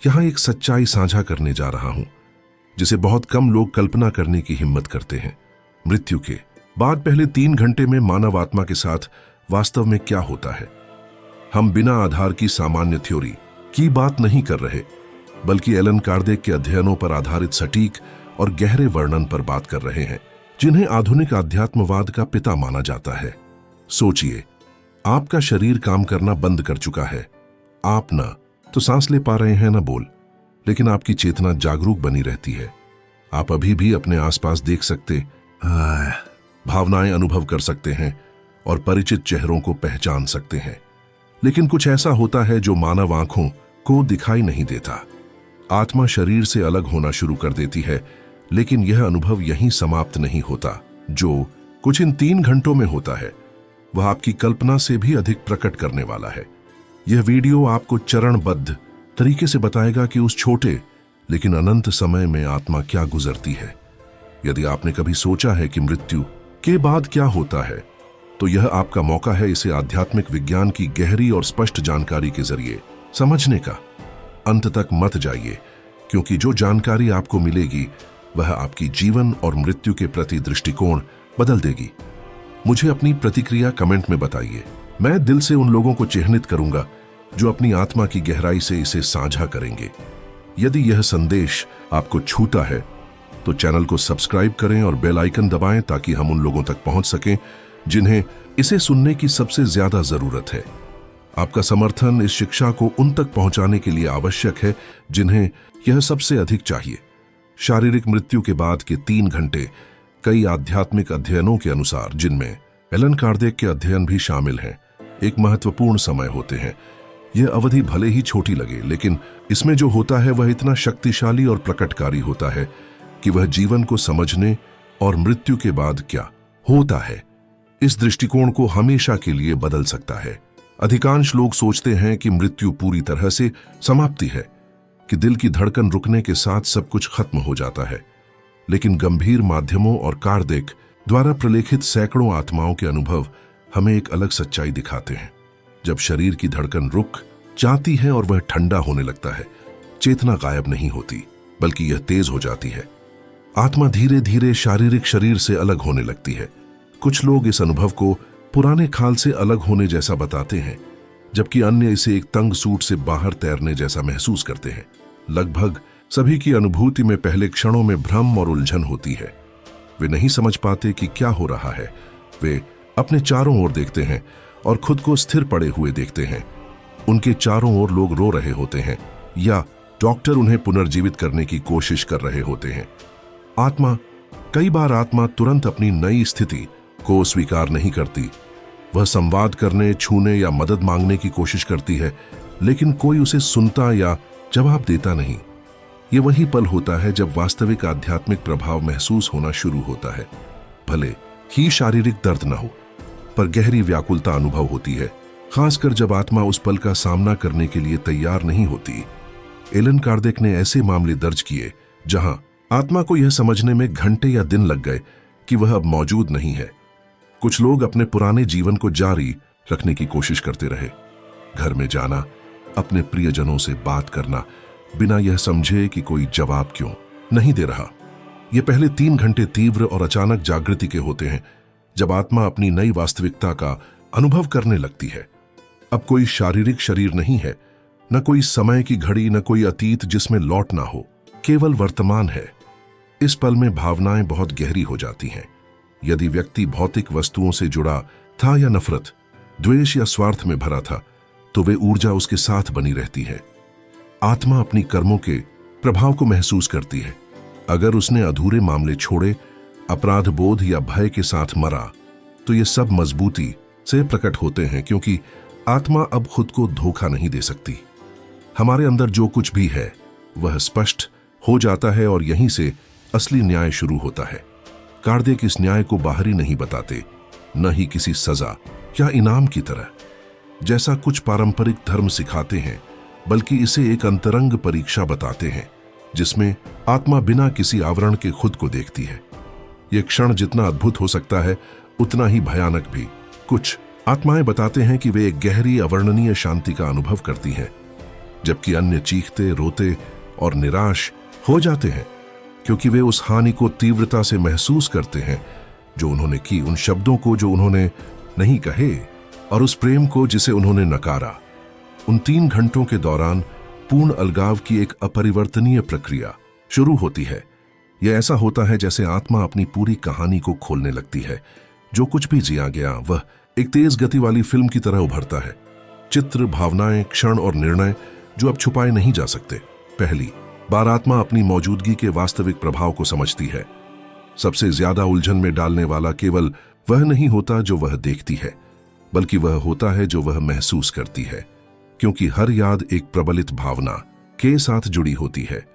यहाँ एक सच्चाई साझा करने जा रहा हूं जिसे बहुत कम लोग कल्पना करने की हिम्मत करते हैं। मृत्यु के बाद पहले 3 घंटे में मानव आत्मा के साथ वास्तव में क्या होता है। हम बिना आधार की सामान्य थ्योरी की बात नहीं कर रहे, बल्कि एलन कार्डेक के अध्ययनों पर आधारित सटीक और गहरे वर्णन पर बात कर रहे हैं, जिन्हें आधुनिक अध्यात्मवाद का पिता माना जाता है। सोचिए, आपका शरीर काम करना बंद कर चुका है। आप न तो सांस ले पा रहे हैं न बोल, लेकिन आपकी चेतना जागरूक बनी रहती है। आप अभी भी अपने आसपास देख सकते, भावनाएं अनुभव कर सकते हैं और परिचित चेहरों को पहचान सकते हैं। लेकिन कुछ ऐसा होता है जो मानव आंखों को दिखाई नहीं देता। आत्मा शरीर से अलग होना शुरू कर देती है, लेकिन यह अनुभव यहीं समाप्त नहीं होता। जो कुछ इन 3 घंटों में होता है वह आपकी कल्पना से भी अधिक प्रकट करने वाला है। यह वीडियो आपको चरणबद्ध तरीके से बताएगा कि उस छोटे लेकिन अनंत समय में आत्मा क्या गुजरती है। यदि आपने कभी सोचा है कि मृत्यु के बाद क्या होता है, तो यह आपका मौका है इसे आध्यात्मिक विज्ञान की गहरी और स्पष्ट जानकारी के जरिए समझने का। अंत तक मत जाइए, क्योंकि जो जानकारी आपको मिलेगी वह आपकी जीवन और मृत्यु के प्रति दृष्टिकोण बदल देगी। मुझे अपनी प्रतिक्रिया कमेंट में बताइए। मैं दिल से उन लोगों को चिन्हित करूंगा जो अपनी आत्मा की गहराई से इसे साझा करेंगे। यदि यह संदेश आपको छूता है तो चैनल को सब्सक्राइब करें और बेल आइकन दबाएं, ताकि हम उन लोगों तक पहुंच सकें जिन्हें इसे सुनने की सबसे ज्यादा जरूरत है। आपका समर्थन इस शिक्षा को उन तक पहुंचाने के लिए आवश्यक है जिन्हें यह सबसे अधिक चाहिए। शारीरिक मृत्यु के बाद के 3 घंटे कई आध्यात्मिक अध्ययनों के अनुसार, जिनमें एलन कार्डेक के अध्ययन भी शामिल हैं, एक महत्वपूर्ण समय होते हैं। यह अवधि भले ही छोटी लगे, लेकिन इसमें जो होता है वह इतना शक्तिशाली और प्रकटकारी होता है कि वह जीवन को समझने और मृत्यु के बाद क्या होता है इस दृष्टिकोण को हमेशा के लिए बदल सकता है। अधिकांश लोग सोचते हैं कि मृत्यु पूरी तरह से समाप्ति है, कि दिल की धड़कन रुकने के साथ सब कुछ खत्म हो जाता है। लेकिन गंभीर माध्यमों और कार्डेक द्वारा प्रलेखित सैकड़ों आत्माओं के अनुभव हमें एक अलग सच्चाई दिखाते हैं। जब शरीर की धड़कन रुक जाती है और वह ठंडा होने लगता है, चेतना गायब नहीं होती, बल्कि यह तेज हो जाती है। आत्मा धीरे धीरे शारीरिक शरीर से अलग होने लगती है। कुछ लोग इस अनुभव को पुराने खाल से अलग होने जैसा बताते हैं, जबकि अन्य इसे एक तंग सूट से बाहर तैरने जैसा महसूस करते हैं। लगभग सभी की अनुभूति में पहले क्षणों में भ्रम और उलझन होती है। वे नहीं समझ पाते कि क्या हो रहा है। वे अपने चारों ओर देखते हैं और खुद को स्थिर पड़े हुए देखते हैं। उनके चारों ओर लोग रो रहे होते हैं या डॉक्टर उन्हें पुनर्जीवित करने की कोशिश कर रहे होते हैं। कई बार आत्मा तुरंत अपनी नई स्थिति को स्वीकार नहीं करती। वह संवाद करने, छूने या मदद मांगने की कोशिश करती है, लेकिन कोई उसे सुनता या जवाब देता नहीं। ये वही पल होता है जब वास्तविक आध्यात्मिक प्रभाव महसूस होना शुरू होता है। भले ही शारीरिक दर्द न हो, पर गहरी व्याकुलता अनुभव होती है, खासकर जब आत्मा उस पल का सामना करने के लिए तैयार नहीं होती। एलन कार्डेक ने ऐसे मामले दर्ज किए जहां आत्मा को यह समझने में घंटे या दिन लग गए कि वह अब मौजूद नहीं है। कुछ लोग अपने पुराने जीवन को जारी रखने की कोशिश करते रहे। घर में जाना, अपने प्रियजनों से बात करना, बिना यह समझे कि कोई जवाब क्यों नहीं दे रहा। ये पहले 3 घंटे तीव्र और अचानक जागृति के होते हैं, जब आत्मा अपनी नई वास्तविकता का अनुभव करने लगती है। अब कोई शारीरिक शरीर नहीं है, न कोई समय की घड़ी, न कोई अतीत जिसमें लौटना हो, केवल वर्तमान है। इस पल में भावनाएं बहुत गहरी हो जाती हैं। यदि व्यक्ति भौतिक वस्तुओं से जुड़ा था या नफरत, द्वेष या स्वार्थ में भरा था, तो वे ऊर्जा उसके साथ बनी रहती है। आत्मा अपनी कर्मों के प्रभाव को महसूस करती है। अगर उसने अधूरे मामले छोड़े, अपराध बोध या भय के साथ मरा, तो ये सब मजबूती से प्रकट होते हैं, क्योंकि आत्मा अब खुद को धोखा नहीं दे सकती। हमारे अंदर जो कुछ भी है वह स्पष्ट हो जाता है और यहीं से असली न्याय शुरू होता है। कार्डेक इस न्याय को बाहरी नहीं बताते, न ही किसी सजा या इनाम की तरह, जैसा कुछ पारंपरिक धर्म सिखाते हैं, बल्कि इसे एक अंतरंग परीक्षा बताते हैं, जिसमें आत्मा बिना किसी आवरण के खुद को देखती है। यह क्षण जितना अद्भुत हो सकता है, उतना ही भयानक भी। कुछ आत्माएं बताते हैं कि वे एक गहरी अवर्णनीय शांति का अनुभव करती हैं। जबकि अन्य चीखते, रोते और निराश हो जाते हैं, क्योंकि वे उस हानि को तीव्रता से महसूस करते हैं जो उन्होंने की, उन शब्दों को जो उन्होंने नहीं कहे और उस प्रेम को जिसे उन्होंने नकारा। उन 3 घंटों के दौरान पूर्ण अलगाव की एक अपरिवर्तनीय प्रक्रिया शुरू होती है। यह ऐसा होता है जैसे आत्मा अपनी पूरी कहानी को खोलने लगती है। जो कुछ भी जिया गया वह एक तेज गति वाली फिल्म की तरह उभरता है। चित्र, भावनाएं, क्षण और निर्णय जो अब छुपाए नहीं जा सकते। पहली बार आत्मा अपनी मौजूदगी के वास्तविक प्रभाव को समझती है। सबसे ज्यादा उलझन में डालने वाला केवल वह नहीं होता जो वह देखती है, बल्कि वह होता है जो वह महसूस करती है, क्योंकि हर याद एक प्रबलित भावना के साथ जुड़ी होती है।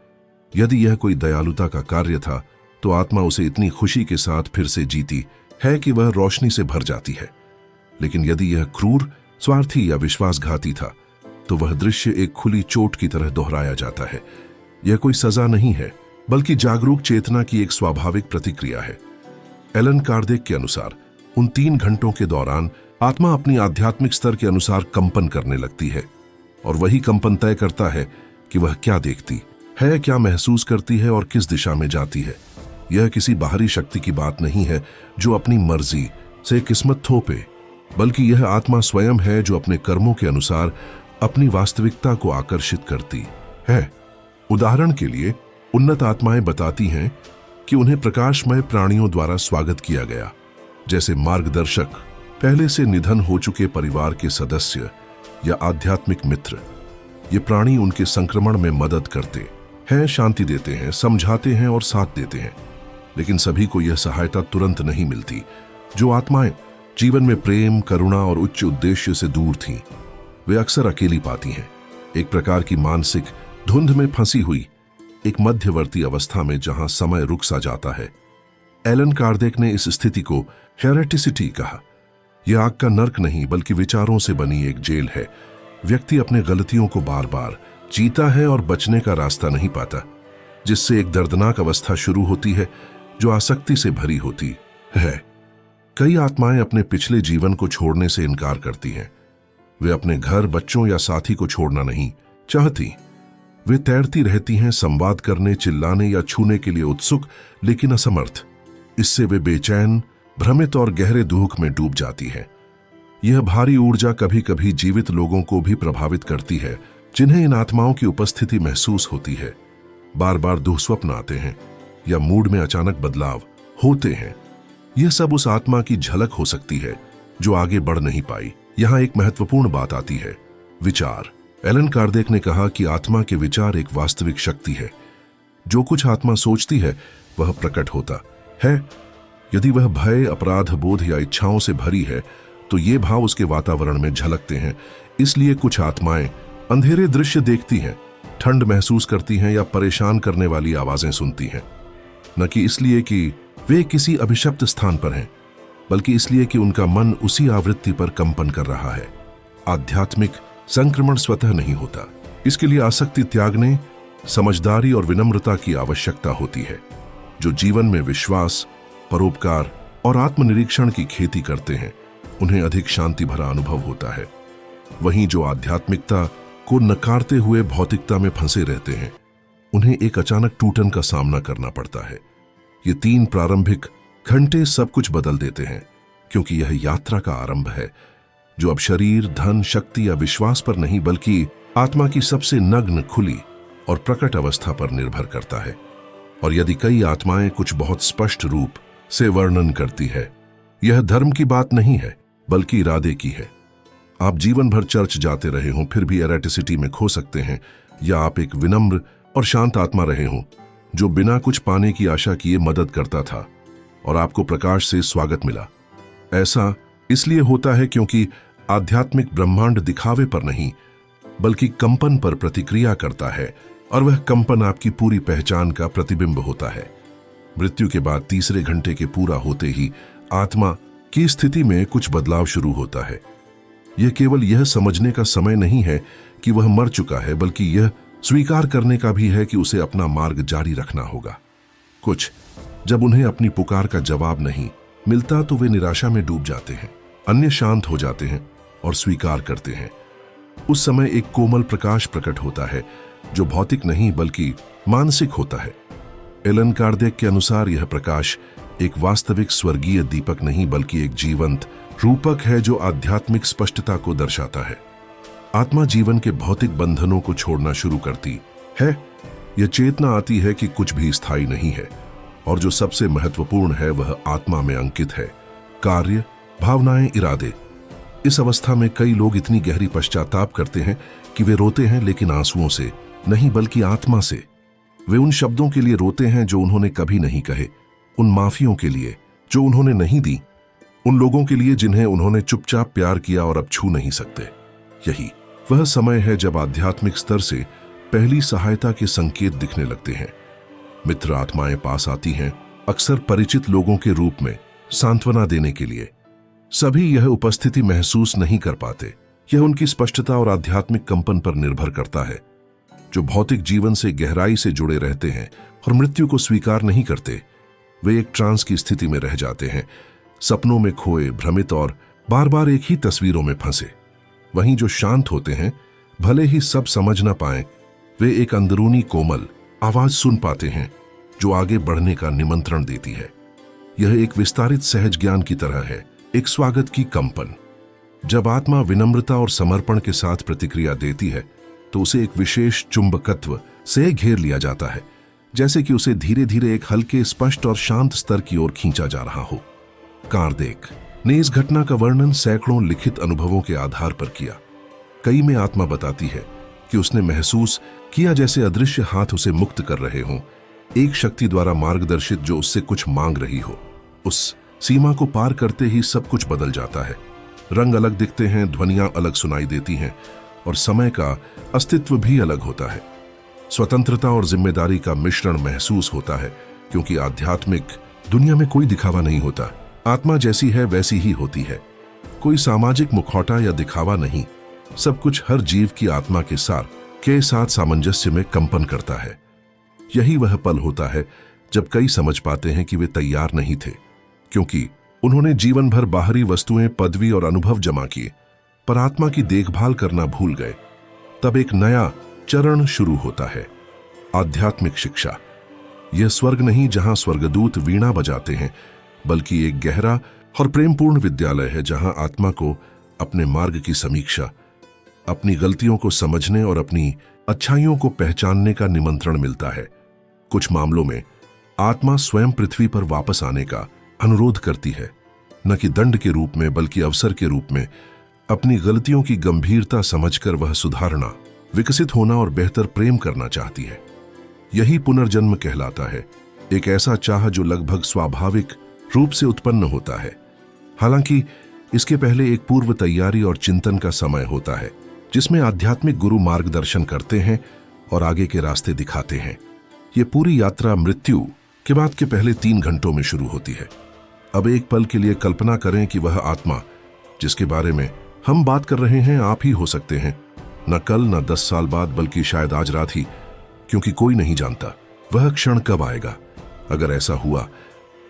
यदि यह कोई दयालुता का कार्य था तो आत्मा उसे इतनी खुशी के साथ फिर से जीती है कि वह रोशनी से भर जाती है। लेकिन यदि यह क्रूर, स्वार्थी या विश्वासघाती था तो वह दृश्य एक खुली चोट की तरह दोहराया जाता है। यह कोई सजा नहीं है, बल्कि जागरूक चेतना की एक स्वाभाविक प्रतिक्रिया है। एलन कार्देक के अनुसार उन 3 घंटों के दौरान आत्मा अपनी आध्यात्मिक स्तर के अनुसार कंपन करने लगती है, और वही कंपन तय करता है कि वह क्या देखती है, क्या महसूस करती है और किस दिशा में जाती है। यह किसी बाहरी शक्ति की बात नहीं है जो अपनी मर्जी से किस्मत थोपे, बल्कि यह आत्मा स्वयं है जो अपने कर्मों के अनुसार अपनी वास्तविकता को आकर्षित करती है। उदाहरण के लिए उन्नत आत्माएं बताती हैं कि उन्हें प्रकाशमय प्राणियों द्वारा स्वागत किया गया, जैसे मार्गदर्शक, पहले से निधन हो चुके परिवार के सदस्य या आध्यात्मिक मित्र। ये प्राणी उनके संक्रमण में मदद करते हैं, शांति देते हैं, समझाते हैं और साथ देते हैं। लेकिन सभी को यह सहायता तुरंत नहीं मिलती। जो आत्माएं जीवन में प्रेम, करुणा और उच्च उद्देश्य से दूर थीं, वे अक्सर अकेली पाती हैं, एक प्रकार की मानसिक धुंध में फंसी हुई, एक मध्यवर्ती अवस्था में जहां समय रुक सा जाता है। एलन कार्देक ने इस स्थिति को हेरेटिसिटी कहा। यह आग का नर्क नहीं, बल्कि विचारों से बनी एक जेल है। व्यक्ति अपने गलतियों को बार बार जीता है और बचने का रास्ता नहीं पाता, जिससे एक दर्दनाक अवस्था शुरू होती है जो आसक्ति से भरी होती है। कई आत्माएं अपने पिछले जीवन को छोड़ने से इनकार करती हैं। वे अपने घर, बच्चों या साथी को छोड़ना नहीं चाहती। वे तैरती रहती हैं, संवाद करने, चिल्लाने या छूने के लिए उत्सुक, लेकिन असमर्थ। इससे वे बेचैन, भ्रमित और गहरे दुख में डूब जाती हैं। यह भारी ऊर्जा कभी कभी जीवित लोगों को भी प्रभावित करती है, जिन्हें इन आत्माओं की उपस्थिति महसूस होती है। बार बार दुःस्वप्न आते हैं या मूड में अचानक बदलाव होते हैं। यह सब उस आत्मा की झलक हो सकती है जो आगे बढ़ नहीं पाई। यहां एक महत्वपूर्ण बात आती है, विचार। एलन कार्देक ने कहा कि आत्मा के विचार एक वास्तविक शक्ति है। जो कुछ आत्मा सोचती है वह प्रकट होता है। यदि वह भय, अपराध बोध या इच्छाओं से भरी है तो ये भाव उसके वातावरण में झलकते हैं। इसलिए कुछ आत्माएं अंधेरे दृश्य देखती हैं, ठंड महसूस करती हैं या परेशान करने वाली आवाजें सुनती हैं, न कि इसलिए कि वे किसी अभिशप्त स्थान पर हैं, बल्कि इसलिए कि उनका मन उसी आवृत्ति पर कंपन कर रहा है। आध्यात्मिक संक्रमण स्वतः नहीं होता। इसके लिए आसक्ति त्यागने, समझदारी और विनम्रता की आवश्यकता होती है। जो जीवन में विश्वास, परोपकार और आत्मनिरीक्षण की खेती करते हैं, उन्हें अधिक शांति भरा अनुभव होता है। वहीं जो आध्यात्मिकता को नकारते हुए भौतिकता में फंसे रहते हैं, उन्हें एक अचानक टूटन का सामना करना पड़ता है। ये 3 प्रारंभिक घंटे सब कुछ बदल देते हैं, क्योंकि यह यात्रा का आरंभ है जो अब शरीर, धन, शक्ति या विश्वास पर नहीं, बल्कि आत्मा की सबसे नग्न, खुली और प्रकट अवस्था पर निर्भर करता है। और यदि कई आत्माएं कुछ बहुत स्पष्ट रूप से वर्णन करती है, यह धर्म की बात नहीं है, बल्कि इरादे की है। आप जीवन भर चर्च जाते रहे हों, फिर भी एरेटिसिटी में खो सकते हैं, या आप एक विनम्र और शांत आत्मा रहे हों जो बिना कुछ पाने की आशा किए मदद करता था और आपको प्रकाश से स्वागत मिला। ऐसा इसलिए होता है क्योंकि आध्यात्मिक ब्रह्मांड दिखावे पर नहीं, बल्कि कंपन पर प्रतिक्रिया करता है, और वह कंपन आपकी पूरी पहचान का प्रतिबिंब होता है। मृत्यु के बाद तीसरे घंटे के पूरा होते ही आत्मा की स्थिति में कुछ बदलाव शुरू होता है। यह केवल यह समझने का समय नहीं है कि वह मर चुका है, बल्कि यह स्वीकार करने का भी है कि उसे अपना मार्ग जारी रखना होगा। कुछ जब उन्हें अपनी पुकार का जवाब नहीं मिलता तो वे निराशा में डूब जाते हैं। अन्य शांत हो जाते हैं और स्वीकार करते हैं उस समय एक कोमल प्रकाश प्रकट होता है जो भौतिक नहीं बल्कि मानसिक होता है। एलन कार्डेक के अनुसार यह प्रकाश एक वास्तविक स्वर्गीय दीपक नहीं बल्कि एक जीवंत रूपक है जो आध्यात्मिक स्पष्टता को दर्शाता है। आत्मा जीवन के भौतिक बंधनों को छोड़ना शुरू करती है। यह चेतना आती है कि कुछ भी स्थायी नहीं है और जो सबसे महत्वपूर्ण है वह आत्मा में अंकित है, कार्य, भावनाएं, इरादे। इस अवस्था में कई लोग इतनी गहरी पश्चाताप करते हैं कि वे रोते हैं, लेकिन आंसुओं से नहीं बल्कि आत्मा से। वे उन शब्दों के लिए रोते हैं जो उन्होंने कभी नहीं कहे, उन माफियों के लिए जो उन्होंने नहीं दी, उन लोगों के लिए जिन्हें उन्होंने चुपचाप प्यार किया और अब छू नहीं सकते। यही वह समय है जब आध्यात्मिक स्तर से पहली सहायता के संकेत दिखने लगते हैं। मित्र आत्माएं पास आती हैं, अक्सर परिचित लोगों के रूप में, सांत्वना देने के लिए। सभी यह उपस्थिति महसूस नहीं कर पाते। यह उनकी स्पष्टता और आध्यात्मिक कंपन पर निर्भर करता है। जो भौतिक जीवन से गहराई से जुड़े रहते हैं और मृत्यु को स्वीकार नहीं करते, वे एक ट्रांस की स्थिति में रह जाते हैं, सपनों में खोए, भ्रमित और बार बार एक ही तस्वीरों में फंसे। वहीं जो शांत होते हैं, भले ही सब समझ ना पाएं, वे एक अंदरूनी कोमल आवाज सुन पाते हैं जो आगे बढ़ने का निमंत्रण देती है। यह एक विस्तारित सहज ज्ञान की तरह है, एक स्वागत की कंपन। जब आत्मा विनम्रता और समर्पण के साथ प्रतिक्रिया देती है तो उसे एक विशेष चुंबकत्व से घेर लिया जाता है, जैसे कि उसे धीरे धीरे एक हल्के, स्पष्ट और शांत स्तर की ओर खींचा जा रहा हो। कार्डेक ने इस घटना का वर्णन सैकड़ों लिखित अनुभवों के आधार पर किया। कई में आत्मा बताती है कि उसने महसूस किया जैसे अदृश्य हाथ उसे मुक्त कर रहे हों, एक शक्ति द्वारा मार्गदर्शित जो उससे कुछ मांग रही हो। उस सीमा को पार करते ही सब कुछ बदल जाता है। रंग अलग दिखते हैं, ध्वनियां अलग सुनाई देती हैं और समय का अस्तित्व भी अलग होता है। स्वतंत्रता और जिम्मेदारी का मिश्रण महसूस होता है, क्योंकि आध्यात्मिक दुनिया में कोई दिखावा नहीं होता। आत्मा जैसी है वैसी ही होती है। कोई सामाजिक मुखौटा या दिखावा नहीं। सब कुछ हर जीव की आत्मा के सार के साथ सामंजस्य में कंपन करता है। यही वह पल होता है जब कई समझ पाते हैं कि वे तैयार नहीं थे, क्योंकि उन्होंने जीवन भर बाहरी वस्तुएं, पदवी और अनुभव जमा किए, पर आत्मा की देखभाल करना भूल गए। तब एक नया चरण शुरू होता है, आध्यात्मिक शिक्षा। यह स्वर्ग नहीं जहां स्वर्गदूत वीणा बजाते हैं, बल्कि एक गहरा और प्रेमपूर्ण विद्यालय है जहां आत्मा को अपने मार्ग की समीक्षा, अपनी गलतियों को समझने और अपनी अच्छाइयों को पहचानने का निमंत्रण मिलता है। कुछ मामलों में आत्मा स्वयं पृथ्वी पर वापस आने का अनुरोध करती है, न कि दंड के रूप में बल्कि अवसर के रूप में। अपनी गलतियों की गंभीरता समझकर वह सुधारना, विकसित होना और बेहतर प्रेम करना चाहती है। यही पुनर्जन्म कहलाता है, एक ऐसा चाह जो लगभग स्वाभाविक रूप से उत्पन्न होता है। हालांकि इसके पहले एक पूर्व तैयारी और चिंतन का समय होता है, जिसमें आध्यात्मिक गुरु मार्गदर्शन करते हैं और आगे के रास्ते दिखाते हैं। ये पूरी यात्रा मृत्यु के बाद के पहले 3 घंटों में शुरू होती है। अब एक पल के लिए कल्पना करें कि वह आत्मा जिसके बारे में हम बात कर रहे हैं आप ही हो सकते हैं, न कल न 10 साल बाद, बल्कि शायद आज रात ही, क्योंकि कोई नहीं जानता वह क्षण कब आएगा। अगर ऐसा हुआ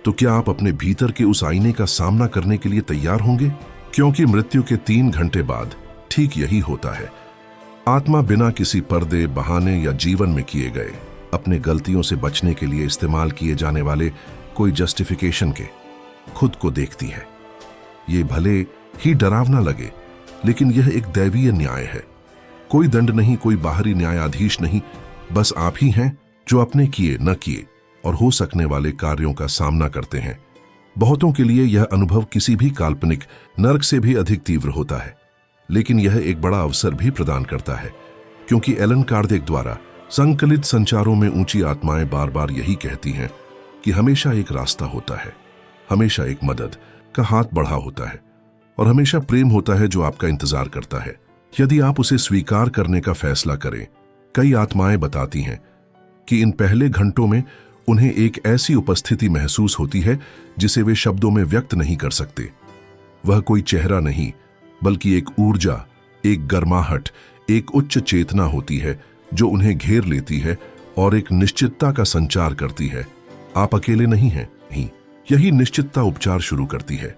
तो क्या आप अपने भीतर के उस आईने का सामना करने के लिए तैयार होंगे? क्योंकि मृत्यु के 3 घंटे बाद ठीक यही होता है। आत्मा बिना किसी पर्दे, बहाने या जीवन में किए गए अपने गलतियों से बचने के लिए इस्तेमाल किए जाने वाले कोई जस्टिफिकेशन के खुद को देखती है। ये भले ही डरावना लगे, लेकिन यह एक दैवीय न्याय है। कोई दंड नहीं, कोई बाहरी न्यायाधीश नहीं, बस आप ही हैं जो अपने किए न किए और हो सकने वाले कार्यों का सामना करते हैं। बहुतों के लिए यह अनुभव किसी भी काल्पनिक नर्क से भी अधिक तीव्र होता है, लेकिन यह एक बड़ा अवसर भी प्रदान करता है, क्योंकि एलन कार्डेक द्वारा संकलित संचारों में ऊंची आत्माएं बार बार यही कहती हैं कि हमेशा एक रास्ता होता है, हमेशा एक मदद का हाथ बढ़ा होता है और हमेशा प्रेम होता है जो आपका इंतजार करता है, यदि आप उसे स्वीकार करने का फैसला करें। कई आत्माएं बताती हैं कि इन पहले घंटों में उन्हें एक ऐसी उपस्थिति महसूस होती है जिसे वे शब्दों में व्यक्त नहीं कर सकते। वह कोई चेहरा नहीं, बल्कि एक ऊर्जा, एक गर्माहट, एक उच्च चेतना होती है जो उन्हें घेर लेती है और एक निश्चितता का संचार करती है। आप अकेले नहीं हैं। यही निश्चितता उपचार शुरू करती है।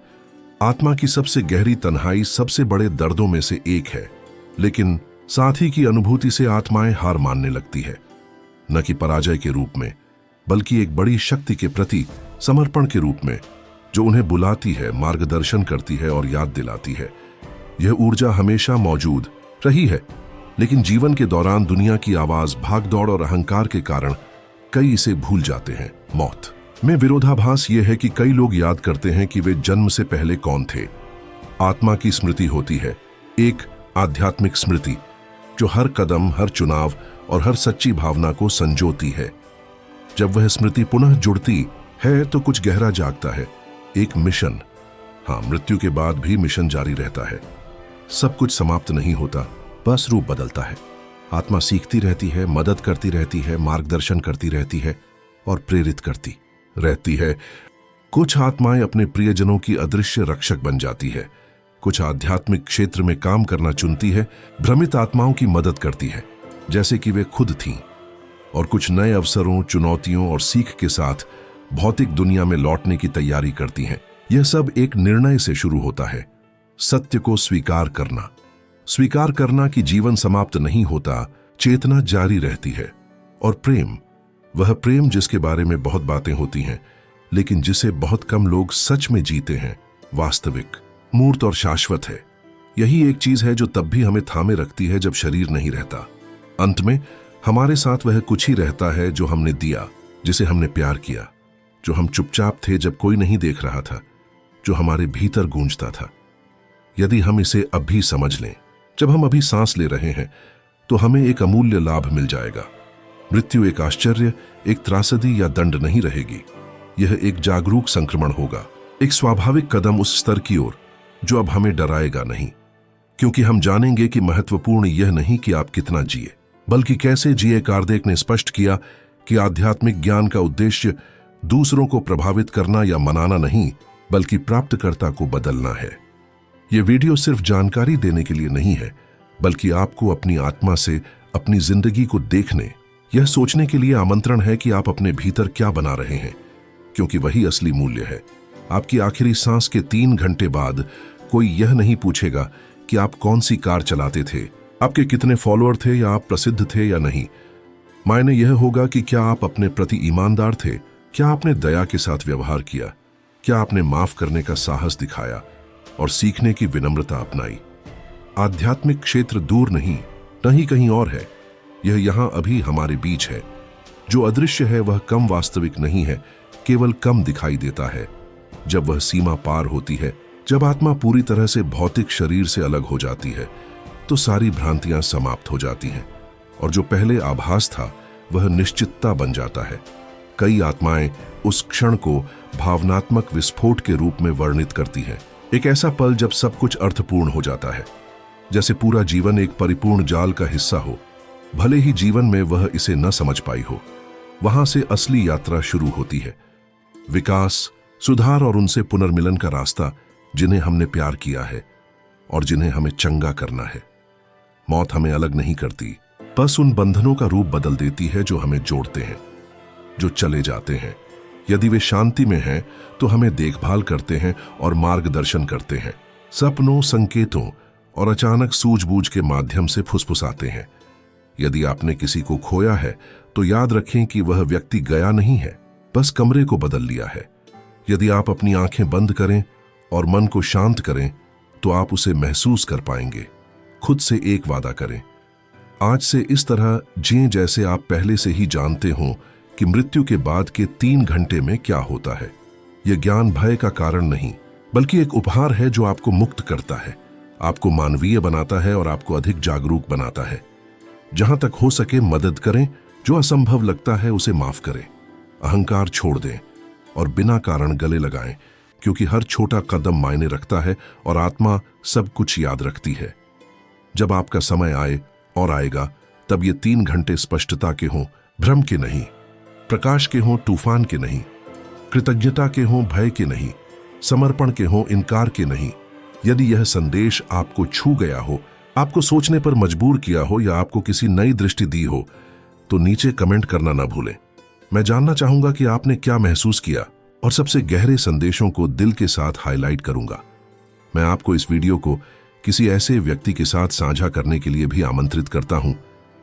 आत्मा की सबसे गहरी तन्हाई सबसे बड़े दर्दों में से एक है, लेकिन साथी की अनुभूति से आत्माएं हार मानने लगती है, न कि पराजय के रूप में, बल्कि एक बड़ी शक्ति के प्रति समर्पण के रूप में, जो उन्हें बुलाती है, मार्गदर्शन करती है और याद दिलाती है। यह ऊर्जा हमेशा मौजूद रही है, लेकिन जीवन के दौरान दुनिया की आवाज, भागदौड़ और अहंकार के कारण कई इसे भूल जाते हैं। मौत में विरोधाभास यह है कि कई लोग याद करते हैं कि वे जन्म से पहले कौन थे। आत्मा की स्मृति होती है, एक आध्यात्मिक स्मृति जो हर कदम, हर चुनाव और हर सच्ची भावना को संजोती है। जब वह स्मृति पुनः जुड़ती है तो कुछ गहरा जागता है, एक मिशन। हाँ, मृत्यु के बाद भी मिशन जारी रहता है। सब कुछ समाप्त नहीं होता, बस रूप बदलता है। आत्मा सीखती रहती है, मदद करती रहती है, मार्गदर्शन करती रहती है और प्रेरित करती रहती है। कुछ आत्माएं अपने प्रियजनों की अदृश्य रक्षक बन जाती है, कुछ आध्यात्मिक क्षेत्र में काम करना चुनती है, भ्रमित आत्माओं की मदद करती है जैसे कि वे खुद थीं, और कुछ नए अवसरों, चुनौतियों और सीख के साथ भौतिक दुनिया में लौटने की तैयारी करती हैं। यह सब एक निर्णय से शुरू होता है, सत्य को स्वीकार करना कि जीवन समाप्त नहीं होता, चेतना जारी रहती है। और प्रेम, वह प्रेम जिसके बारे में बहुत बातें होती हैं लेकिन जिसे बहुत कम लोग सच में जीते हैं, वास्तविक, मूर्त और शाश्वत है। यही एक चीज है जो तब भी हमें थामे रखती है जब शरीर नहीं रहता। अंत में हमारे साथ वह कुछ ही रहता है जो हमने दिया, जिसे हमने प्यार किया, जो हम चुपचाप थे जब कोई नहीं देख रहा था, जो हमारे भीतर गूंजता था। यदि हम इसे अब भी समझ लें, जब हम अभी सांस ले रहे हैं, तो हमें एक अमूल्य लाभ मिल जाएगा। मृत्यु एक आश्चर्य, एक त्रासदी या दंड नहीं रहेगी। यह एक जागरूक संक्रमण होगा, एक स्वाभाविक कदम उस स्तर की ओर जो अब हमें डराएगा नहीं, क्योंकि हम जानेंगे कि महत्वपूर्ण यह नहीं कि आप कितना जिए, बल्कि कैसे जिए। कार्देक ने स्पष्ट किया कि आध्यात्मिक ज्ञान का उद्देश्य दूसरों को प्रभावित करना या मनाना नहीं, बल्कि प्राप्तकर्ता को बदलना है। यह वीडियो सिर्फ जानकारी देने के लिए नहीं है, बल्कि आपको अपनी आत्मा से अपनी जिंदगी को देखने, यह सोचने के लिए आमंत्रण है कि आप अपने भीतर क्या बना रहे हैं, क्योंकि वही असली मूल्य है। आपकी आखिरी सांस के 3 घंटे बाद कोई यह नहीं पूछेगा कि आप कौन सी कार चलाते थे, आपके कितने फॉलोअर थे या आप प्रसिद्ध थे या नहीं। मायने यह होगा कि क्या आप अपने प्रति ईमानदार थे, क्या आपने दया के साथ व्यवहार किया, क्या आपने माफ करने का साहस दिखाया और सीखने की विनम्रता अपनाई। आध्यात्मिक क्षेत्र दूर नहीं, न ही कहीं और है, यह यहां अभी हमारे बीच है। जो अदृश्य है वह कम वास्तविक नहीं है, केवल कम दिखाई देता है। जब वह सीमा पार होती है, जब आत्मा पूरी तरह से भौतिक शरीर से अलग हो जाती है, तो सारी भ्रांतियां समाप्त हो जाती हैं और जो पहले आभास था वह निश्चितता बन जाता है। कई आत्माएं उस क्षण को भावनात्मक विस्फोट के रूप में वर्णित करती हैं, एक ऐसा पल जब सब कुछ अर्थपूर्ण हो जाता है, जैसे पूरा जीवन एक परिपूर्ण जाल का हिस्सा हो, भले ही जीवन में वह इसे न समझ पाई हो। वहां से असली यात्रा शुरू होती है, विकास, सुधार और उनसे पुनर्मिलन का रास्ता, जिन्हें हमने प्यार किया है और जिन्हें हमें चंगा करना है। मौत हमें अलग नहीं करती, बस उन बंधनों का रूप बदल देती है जो हमें जोड़ते हैं, जो चले जाते हैं। यदि वे शांति में हैं तो हमें देखभाल करते हैं और मार्गदर्शन करते हैं, सपनों, संकेतों और अचानक सूझबूझ के माध्यम से फुसफुसाते हैं। यदि आपने किसी को खोया है तो याद रखें कि वह व्यक्ति गया नहीं है, बस कमरे को बदल लिया है। यदि आप अपनी आंखें बंद करें और मन को शांत करें तो आप उसे महसूस कर पाएंगे। खुद से एक वादा करें, आज से इस तरह जिएं जैसे आप पहले से ही जानते हों कि मृत्यु के बाद के 3 घंटे में क्या होता है। यह ज्ञान भय का कारण नहीं, बल्कि एक उपहार है जो आपको मुक्त करता है, आपको मानवीय बनाता है और आपको अधिक जागरूक बनाता है। जहां तक हो सके मदद करें, जो असंभव लगता है उसे माफ करें, अहंकार छोड़ दें और बिना कारण गले लगाएं, क्योंकि हर छोटा कदम मायने रखता है और आत्मा सब कुछ याद रखती है। जब आपका समय आए और आएगा, तब ये 3 घंटे स्पष्टता के हों, भ्रम के नहीं, प्रकाश के हों, तूफान के नहीं, कृतज्ञता के हों, भय के नहीं, समर्पण के हों, इनकार के नहीं। यदि यह संदेश आपको छू गया हो, आपको सोचने पर मजबूर किया हो या आपको किसी नई दृष्टि दी हो, तो नीचे कमेंट करना ना भूलें। मैं जानना चाहूंगा कि आपने क्या महसूस किया और सबसे गहरे संदेशों को दिल के साथ हाईलाइट करूंगा। मैं आपको इस वीडियो को किसी ऐसे व्यक्ति के साथ साझा करने के लिए भी आमंत्रित करता हूं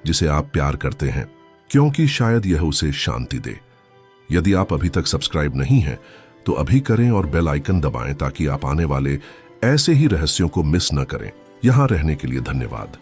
जिसे आप प्यार करते हैं, क्योंकि शायद यह उसे शांति दे। यदि आप अभी तक सब्सक्राइब नहीं हैं तो अभी करें और बेल आइकन दबाएं ताकि आप आने वाले ऐसे ही रहस्यों को मिस न करें। यहां रहने के लिए धन्यवाद।